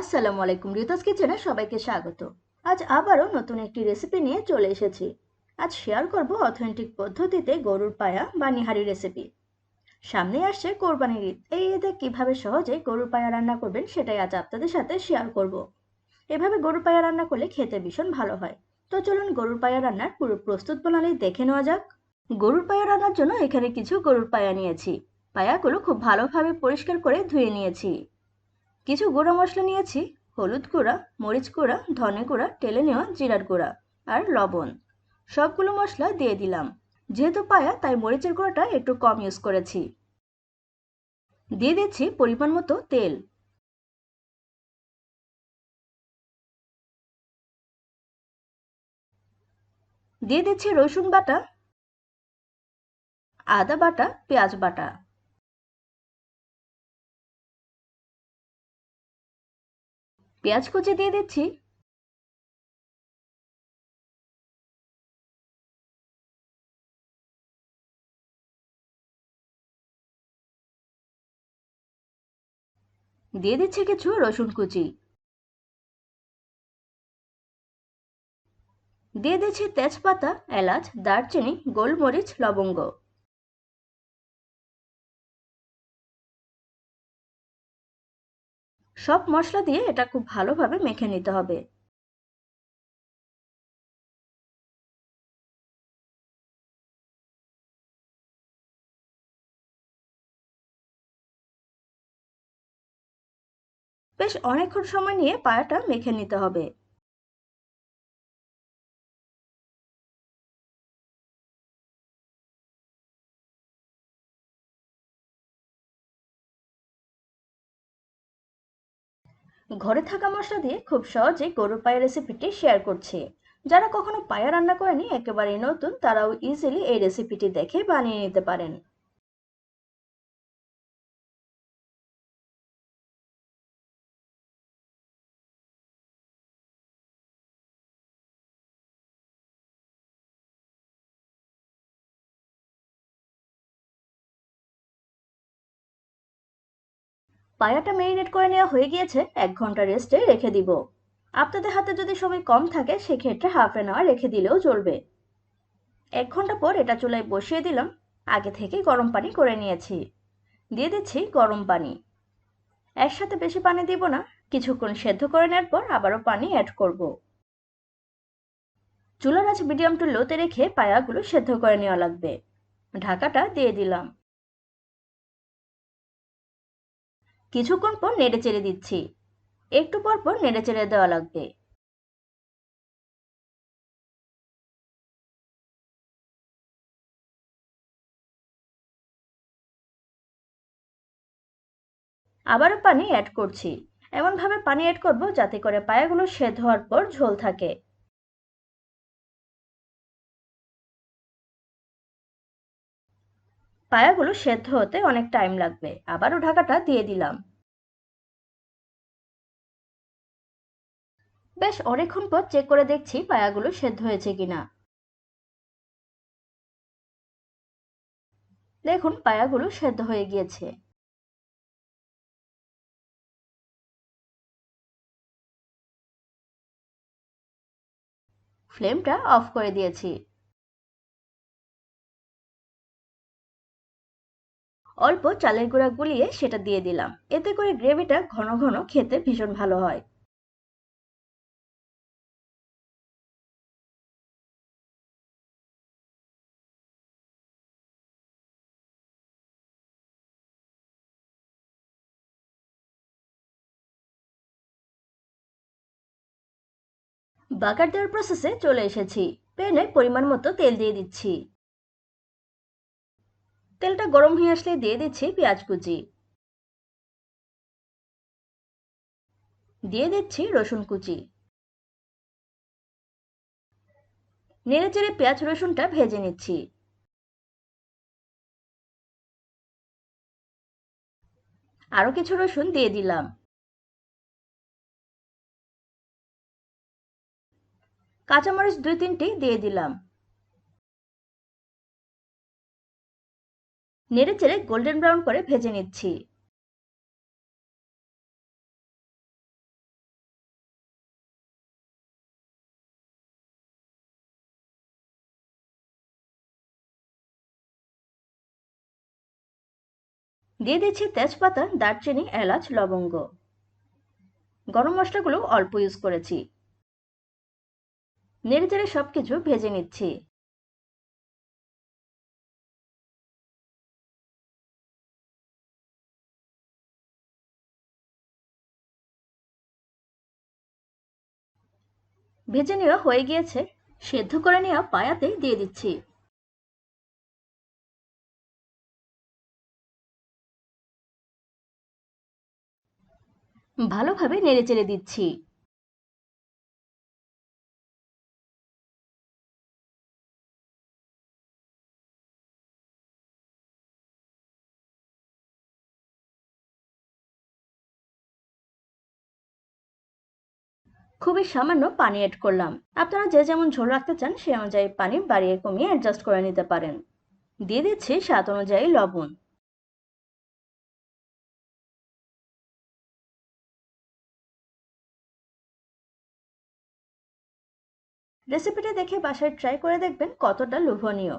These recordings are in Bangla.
আসসালামু আলাইকুম, রিতাস কিচেনে সবাইকে স্বাগত। আজ আবারও নতুন একটি রেসিপি নিয়ে চলে এসেছি। আজ শেয়ার করব অথেন্টিক পদ্ধতিতে গরুর পায়া বা নিহারি রেসিপি। সামনে আসছে কোরবানির ঈদ। এই ঈদে কিভাবে সহজে গরুর পায়া রান্না করবেন সেটাই আজ আপনাদের সাথে শেয়ার করব। এভাবে গরুর পায়া রান্না করলে খেতে ভীষণ ভালো হয়। তো চলুন গরুর পায়া রান্নার পুরো প্রস্তুত প্রণালী দেখে নেওয়া যাক। গরুর পায়া রান্নার জন্য এখানে কিছু গরুর পায়া নিয়েছি। পায়াগুলো খুব ভালোভাবে পরিষ্কার করে ধুয়ে নিয়েছি। কিছু গুঁড়া মশলা নিয়েছি: হলুদ গুঁড়া, মরিচ গুঁড়া, ধনে গুঁড়া, টেলে নেওয়া জিরার গুঁড়া আর লবণ। সবগুলো মশলা দিয়ে দিলাম। যেহেতু পায়া তাই মরিচের গুঁড়াটা একটু কম ইউজ করেছি। দিয়ে দিচ্ছি পরিমাণ মতো তেল। দিয়ে দিচ্ছি রসুন বাটা, আদা বাটা, পেঁয়াজ বাটা। পেঁয়াজ কুচি দিয়ে দিচ্ছি। দিয়ে দিচ্ছি কিছু রসুন কুচি। দিয়ে দিচ্ছি তেজপাতা, এলাচ, দারচিনি, গোলমরিচ, লবঙ্গ। সব মশলা দিয়ে এটা খুব ভালোভাবে মেখে নিতে হবে। বেশ অনেকক্ষণ সময় নিয়ে পায়াটা মেখে নিতে হবে। ঘরে থাকা মশলা দিয়ে খুব সহজে গরুর পায়ের রেসিপিটি শেয়ার করছি। যারা কখনো পায়া রান্না করেনি, একেবারেই নতুন, তারাও ইজিলি এই রেসিপিটি দেখে বানিয়ে নিতে পারেন। পায়াটা মেরিনেট করে নেওয়া হয়ে গিয়েছে, 1 ঘন্টা রেস্টে রেখে দিব। আপনাদের হাতে যদি সময় কম থাকে সেক্ষেত্রে ½ অ্যাওয়ার রেখে দিলেও চলবে। 1 ঘন্টা পর এটা চুলায় বসিয়ে দিলাম। আগে থেকে গরম পানি করে নিয়েছি। দিয়ে দিচ্ছি গরম পানি। একসাথে বেশি পানি দিব না। কিছুক্ষণ সেদ্ধ করে নেওয়ার পর আবারও পানি অ্যাড করব। চুলার আঁচ মিডিয়াম টু লোতে রেখে পায়াগুলো সেদ্ধ করে নেওয়া লাগবে। ঢাকাটা দিয়ে দিলাম। কিছুক্ষণ পর নেড়ে চেড়ে দিচ্ছি। একটু পর পর নেড়ে চেড়ে দেওয়া লাগবে। আবারও পানি অ্যাড করছি। এমনভাবে পানি অ্যাড করব যাতে করে পায়াগুলো সেদ্ধ হওয়ার পর ঝোল থাকে। পায়াগুলো সেদ্ধ হতে অনেক টাইম লাগবে। আবারও ঢাকাটা দিয়ে দিলাম। বেশ অনেকক্ষণ পর চেক করে দেখছি পায়াগুলো সেদ্ধ হয়েছে কিনা। দেখুন পায়াগুলো সেদ্ধ হয়ে গিয়েছে। ফ্লেমটা অফ করে দিয়েছি। অল্প চালের গুঁড়া গুলিয়ে সেটা দিয়ে দিলাম। এতে করে গ্রেভিটা ঘন ঘন খেতে ভীষণ ভালো হয়। বাগার দেওয়ার প্রসেসে চলে এসেছি। প্যানে পরিমাণ মতো তেল দিয়ে দিচ্ছি। তেলটা গরম হয়ে আসলে দিয়ে দিচ্ছি পেঁয়াজ কুচি। দিয়ে দিচ্ছি রসুন কুচি। নেড়ে চেড়ে পেঁয়াজ রসুনটা ভেজে নিচ্ছি। আরো কিছু রসুন দিয়ে দিলাম। কাঁচামরিচ 2-3টি দিয়ে দিলাম। নেড়ে চেড়ে গোল্ডেন ব্রাউন করে ভেজে নিচ্ছি। দিয়ে দিচ্ছি তেজপাতা, দারচিনি, এলাচ, লবঙ্গ। গরম মশলাগুলো অল্প ইউজ করেছি। নেড়েচেড়ে সবকিছু ভেজে নিচ্ছি। ভেজে নেওয়া হয়ে গিয়েছে। সেদ্ধ করে নেওয়া পায়াতে দিয়ে দিচ্ছি। ভালোভাবে নেড়েচেড়ে দিচ্ছি। খুবই সামান্য পানি অ্যাড করলাম। আপনারা যে যেমন ঝোল রাখতে চান সেই অনুযায়ী পানি বাড়িয়ে কমিয়ে অ্যাডজাস্ট করে নিতে পারেন। দিয়ে দিচ্ছি স্বাদ অনুযায়ী লবণ। রেসিপিটা দেখে বাসায় ট্রাই করে দেখবেন কতটা লোভনীয়।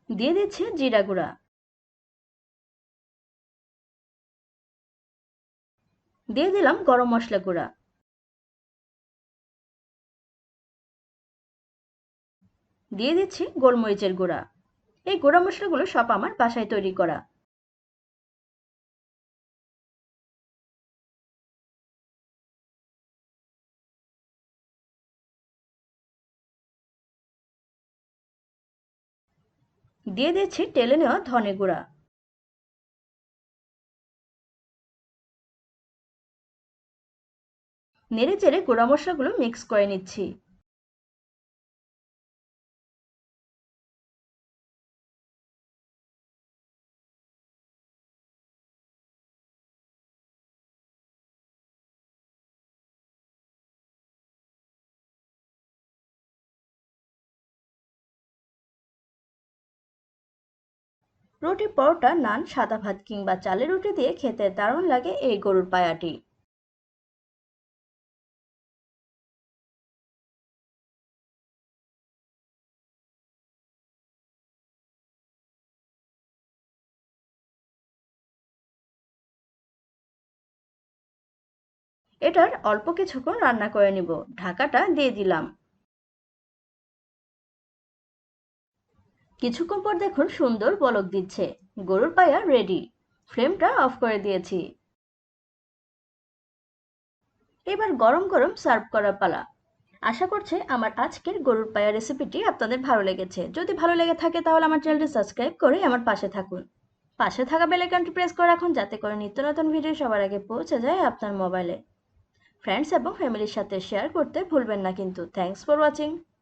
দিয়ে দিচ্ছি জিরা গুঁড়া। দিয়ে দিলাম গরম মশলা গুঁড়া। দিয়ে দিচ্ছি গোলমরিচের গুঁড়া। এই গুঁড়া মশলাগুলো সব আমার বাসায় তৈরি করা। দিয়ে দিচ্ছি টেলে নেওয়া ধনে গুঁড়া। নেড়ে চেড়ে গুঁড়া মশলাগুলো মিক্স করে নিচ্ছি। রুটি, পরোটা, নান, সাদা ভাত কিংবা চালের রুটি দিয়ে খেতে দারুণ লাগে এই গরুর পায়াটি। এটার অল্প কিছুক্ষণ রান্না করে নিব। ঢাকাটা দিয়ে দিলাম। কিছুক্ষণ পর দেখুন সুন্দর বলক দিচ্ছে। গরুর পায়া রেডি। ফ্লেমটা অফ করে দিয়েছি। এবার গরম গরম সার্ভ করার পালা। আশা করছি আমার আজকের গরুর পায়া রেসিপিটি আপনাদের ভালো লেগেছে। যদি ভালো লেগে থাকে তাহলে আমার চ্যানেলটি সাবস্ক্রাইব করে আমার পাশে থাকুন। পাশে থাকা বেল আইকনটি প্রেস করে রাখুন যাতে করে নিত্য নতুন ভিডিও সবার আগে পৌঁছে যায় আপনার মোবাইলে। ফ্রেন্ডস এবং ফ্যামিলির সাথে শেয়ার করতে ভুলবেন না কিন্তু। Thanks for watching.